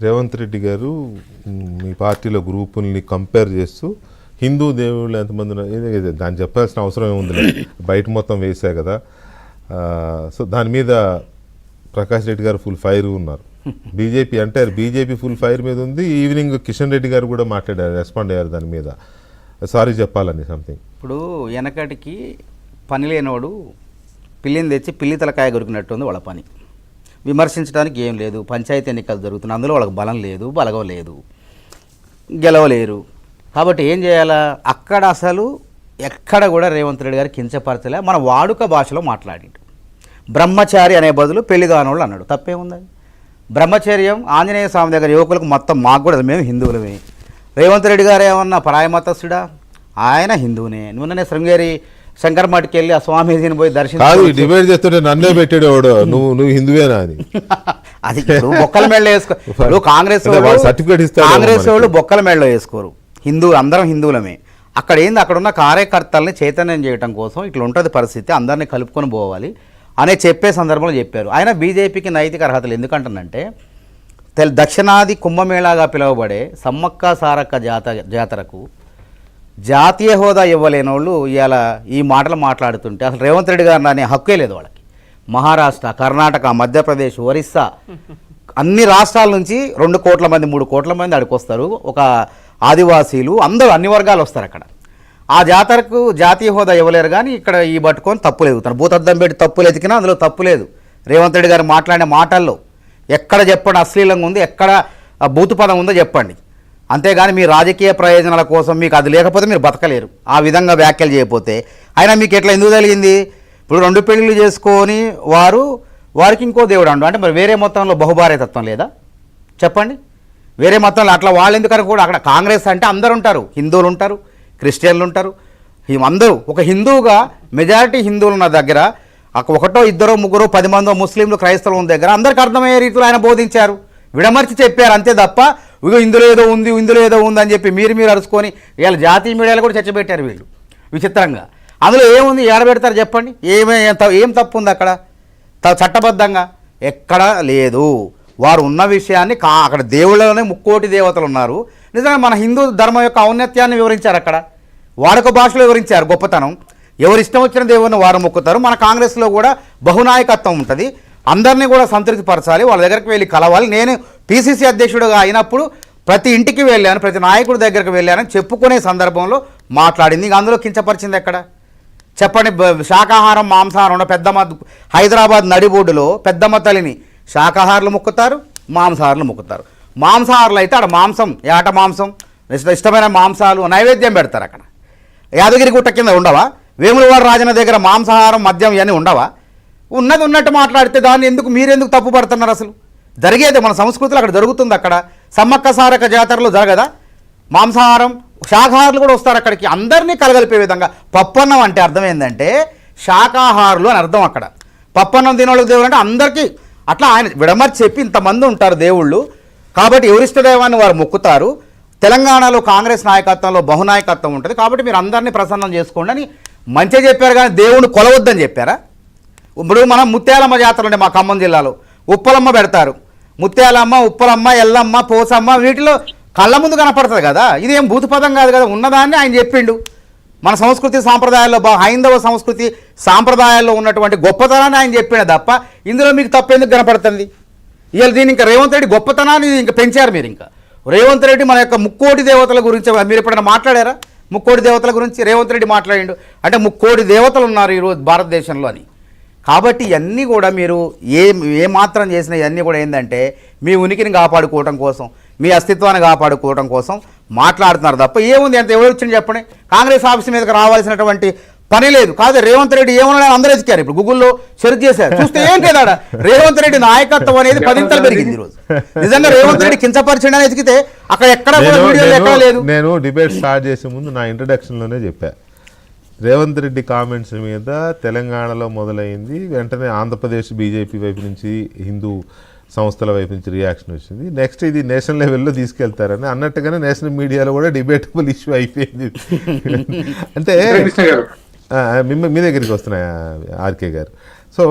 రేవంత్ రెడ్డి గారు మీ పార్టీలో గ్రూపుల్ని కంపేర్ చేస్తూ హిందూ దేవుళ్ళు ఎంతమంది దాన్ని చెప్పాల్సిన అవసరం ఏముంది, బయట మొత్తం వేసా కదా. సో దాని మీద ప్రకాష్ రెడ్డి గారు ఫుల్ ఫైర్ ఉన్నారు. బీజేపీ అంటే బీజేపీ ఫుల్ ఫైర్ మీద ఉంది. ఈవినింగ్ కిషన్ రెడ్డి గారు కూడా మాట్లాడారు, రెస్పాండ్ అయ్యారు దాని మీద, సారీ చెప్పాలని సంథింగ్. ఇప్పుడు వెనకటికి పని లేనివాడు పిల్లిని తెచ్చి పిల్లి తలకాయ కొరికినట్టు ఉంది వాళ్ళ పని. విమర్శించడానికి ఏం లేదు, పంచాయతీ ఎన్నికలు జరుగుతున్నాయి, అందులో వాళ్ళకి బలం లేదు, బలగం లేదు, గెలవలేరు. కాబట్టి ఏం చేయాలా, అక్కడ అసలు ఎక్కడ కూడా రేవంత్ రెడ్డి గారు కించపరచలే, మన వాడుక భాషలో మాట్లాడిండు. బ్రహ్మచారి అనే బదులు పెళ్లిగానోళ్ళు అన్నాడు, తప్పేముంది? బ్రహ్మచర్యం ఆంజనేయ స్వామి దగ్గర యువకులకు మొత్తం, మాకు కూడా మేము హిందువులమే. రేవంత్ రెడ్డి గారు ఏమన్నా పరాయ మతస్థుడా? ఆయన హిందువునే. నువ్వునే శృంగేరి శంకర్ మఠకి వెళ్ళి ఆ స్వామీజీని పోయి దర్శించి డిబేట్ చేస్తుంటే నన్నే పెట్టాడు నువ్వు హిందువేనా అని. అది బొక్కల మెడలో వేసుకో. ఇప్పుడు కాంగ్రెస్ వాళ్ళు బొక్కల మెడలో వేసుకోరు. హిందువులు అందరం హిందువులమే. అక్కడ ఏంది, అక్కడ ఉన్న కార్యకర్తల్ని చైతన్యం చేయడం కోసం ఇట్లా ఉంటుంది పరిస్థితి, అందరినీ కలుపుకొని పోవాలి అనే చెప్పే సందర్భంలో చెప్పారు. ఆయన బీజేపీకి నైతిక అర్హతలు ఎందుకంటానంటే, దక్షిణాది కుంభమేళాగా పిలువబడే సమ్మక్క సారక్క జాతరకు జాతీయ హోదా ఇవ్వలేని వాళ్ళు ఇవాళ ఈ మాటలు మాట్లాడుతుంటే అసలు రేవంత్ రెడ్డి గారు అనే హక్కే లేదు వాళ్ళకి. మహారాష్ట్ర, కర్ణాటక, మధ్యప్రదేశ్, ఒరిస్సా అన్ని రాష్ట్రాల నుంచి 2 కోట్ల మంది 3 కోట్ల మంది అడికొస్తారు. ఒక ఆదివాసీలు అందరూ అన్ని వర్గాలు వస్తారు అక్కడ. ఆ జాతరకు జాతీయ హోదా ఇవ్వలేరు, కానీ ఇక్కడ ఈ పట్టుకొని తప్పులు ఎదుగుతారు. భూతద్దం పెట్టి తప్పులు ఎతికినా అందులో తప్పు లేదు. రేవంత్ రెడ్డి గారు మాట్లాడిన మాటల్లో ఎక్కడ చెప్పండి అశ్లీలంగా ఉంది, ఎక్కడ బూతు పదం ఉందో చెప్పండి. అంతేగాని మీ రాజకీయ ప్రయోజనాల కోసం మీకు అది లేకపోతే మీరు బతకలేరు. ఆ విధంగా వ్యాఖ్యలు చేయకపోతే అయినా మీకు ఎట్లా ఎందుకు తెలిగింది? ఇప్పుడు 2 పెళ్ళిళ్ళు చేసుకొని వారికి ఇంకో దేవుడు అండు అంటే మరి వేరే మొత్తంలో బహుభార్యతత్వం లేదా చెప్పండి? వేరే మొత్తంలో అట్లా వాళ్ళు ఎందుకని కూడా అక్కడ కాంగ్రెస్ అంటే అందరు ఉంటారు, హిందువులు ఉంటారు, క్రిస్టియన్లు ఉంటారు, అందరూ. ఒక హిందువుగా మెజారిటీ హిందువులు ఉన్న దగ్గర 1, 2, 3, 10 మందో ముస్లింలు, క్రైస్తవులు ఉన్న దగ్గర అందరికి అర్థమయ్యే రీతిలో ఆయన బోధించారు, విడమర్చి చెప్పారు. అంతే తప్ప ఇగో ఇందులో ఏదో ఉంది అని చెప్పి మీరు అరుచుకొని ఇవాళ జాతీయ మీడియాలో కూడా చర్చపెట్టారు వీళ్ళు విచిత్రంగా. అందులో ఏముంది, ఏడబెడతారు చెప్పండి? ఏం తప్పు ఉంది అక్కడ? చట్టబద్ధంగా ఎక్కడా లేదు. వారు ఉన్న విషయాన్ని అక్కడ దేవుళ్ళలోనే 3 కోటి దేవతలు ఉన్నారు. నిజంగా మన హిందూ ధర్మం యొక్క ఔన్నత్యాన్ని వివరించారు అక్కడ, వాడుక భాషలో వివరించారు గొప్పతనం. ఎవరు ఇష్టం వచ్చిన దేవుని వారు మొక్కుతారు. మన కాంగ్రెస్లో కూడా బహునాయకత్వం ఉంటుంది, అందరినీ కూడా సంతృప్తిపరచాలి, వాళ్ళ దగ్గరికి వెళ్ళి కలవాలి. నేను పిసిసి అధ్యక్షుడిగా అయినప్పుడు ప్రతి ఇంటికి వెళ్ళాను, ప్రతి నాయకుడి దగ్గరికి వెళ్ళానని చెప్పుకునే సందర్భంలో మాట్లాడింది. ఇంక అందులో కించపరిచింది ఎక్కడ చెప్పండి? శాకాహారం మాంసాహారం ఉన్న పెద్దమ్మ, హైదరాబాద్ నడిబోర్డులో పెద్దమ్మ తల్లిని శాకాహారులు మొక్కుతారు, మాంసాహారులు మొక్కుతారు. మాంసాహారులు అయితే అక్కడ మాంసం, ఏట మాంసం, ఇష్టమైన మాంసాలు నైవేద్యం పెడతారు. అక్కడ యాదగిరి గుట్ట కింద ఉండవా? వేములవాడ రాజన్న దగ్గర మాంసాహారం, మద్యం ఇవన్నీ ఉండవా? ఉన్నది ఉన్నట్టు మాట్లాడితే దాన్ని మీరెందుకు తప్పు పడుతున్నారు? అసలు జరిగేది మన సంస్కృతిలో అక్కడ జరుగుతుంది. అక్కడ సమ్మక్క సారక్క జాతరలో జరగదా? మాంసాహారం, శాకాహారులు కూడా వస్తారు అక్కడికి, అందరినీ కలగలిపే విధంగా. పప్పన్నం అంటే అర్థం ఏంటంటే శాకాహారులు అని అర్థం. అక్కడ పప్పన్నం తినోళ్ళకి దేవుడు అంటే అందరికీ అట్లా ఆయన విడమర్చి చెప్పి ఇంతమంది ఉంటారు దేవుళ్ళు, కాబట్టి ఎవరిష్ట దైవాన్ని వారు మొక్కుతారు. తెలంగాణలో కాంగ్రెస్ నాయకత్వంలో బహునాయకత్వం ఉంటుంది, కాబట్టి మీరు అందరినీ ప్రసన్నం చేసుకోండి అని మంచిగా చెప్పారు. కానీ దేవుణ్ణి కొలవద్దని చెప్పారా? ఇప్పుడు మనం ముత్యాలమ్మ జాతర ఉండే మా ఖమ్మం జిల్లాలో ఉప్పలమ్మ పెడతారు. ముత్యాలమ్మ, ఉప్పలమ్మ, ఎల్లమ్మ, పోసమ్మ వీటిలో కళ్ళ ముందు కనపడుతుంది కదా. ఇది ఏం భూతపదం కాదు కదా, ఉన్నదాన్ని ఆయన చెప్పిండు. మన సంస్కృతి సాంప్రదాయాల్లో, హైందవ సంస్కృతి సాంప్రదాయాల్లో ఉన్నటువంటి గొప్పతనాన్ని ఆయన చెప్పిండు తప్ప ఇందులో మీకు తప్పెందుకు కనపడుతుంది? ఇవాళ దీన్ని ఇంకా రేవంత్ రెడ్డి గొప్పతనాన్ని ఇంకా పెంచారు మీరు. ఇంకా రేవంత్ రెడ్డి మన యొక్క 3 కోటి దేవతల గురించి మీరు ఎప్పుడైనా మాట్లాడారా? 3 కోటి దేవతల గురించి రేవంత్ రెడ్డి మాట్లాడిండు అంటే 3 కోటి దేవతలు ఉన్నారు ఈరోజు భారతదేశంలో అని. కాబట్టి ఇవన్నీ కూడా మీరు ఏ మాత్రం చేసిన ఇవన్నీ కూడా ఏంటంటే మీ ఉనికిని కాపాడుకోవడం కోసం, మీ అస్తిత్వాన్ని కాపాడుకోవడం కోసం మాట్లాడుతున్నారు తప్ప ఏముంది? ఎంత ఎవరు వచ్చింది చెప్పండి? కాంగ్రెస్ ఆఫీస్ మీదకి రావాల్సినటువంటి పని లేదు. కాదు రేవంత్ రెడ్డి ఏమన్నా అందరూ ఎతికారు, ఇప్పుడు గూగుల్లో సెర్చ్ చేశారు, చూస్తే ఏం లేదాడ రేవంత్ రెడ్డి నాయకత్వం అనేది 10 పెరిగింది ఈరోజు. నిజంగా రేవంత్ రెడ్డి కించపరిచండి అని ఎతికితే అక్కడ ఎక్కడ వీడియోలో ఎక్కడ లేదు. నేను డిబేట్ స్టార్ట్ చేసే ముందు నా ఇంట్రడక్షన్లోనే చెప్పా, రేవంత్ రెడ్డి కామెంట్స్ మీద తెలంగాణలో మొదలైంది, వెంటనే ఆంధ్రప్రదేశ్ బీజేపీ వైపు నుంచి, హిందూ సంస్థల వైపు నుంచి రియాక్షన్ వచ్చింది. నెక్స్ట్ ఇది నేషనల్ లెవెల్లో తీసుకెళ్తారని అన్నట్టుగానే నేషనల్ మీడియాలో కూడా డిబేటబుల్ ఇష్యూ అయిపోయింది. అంటే మీ దగ్గరికి వస్తున్నాయి ఆర్కే గారు. సో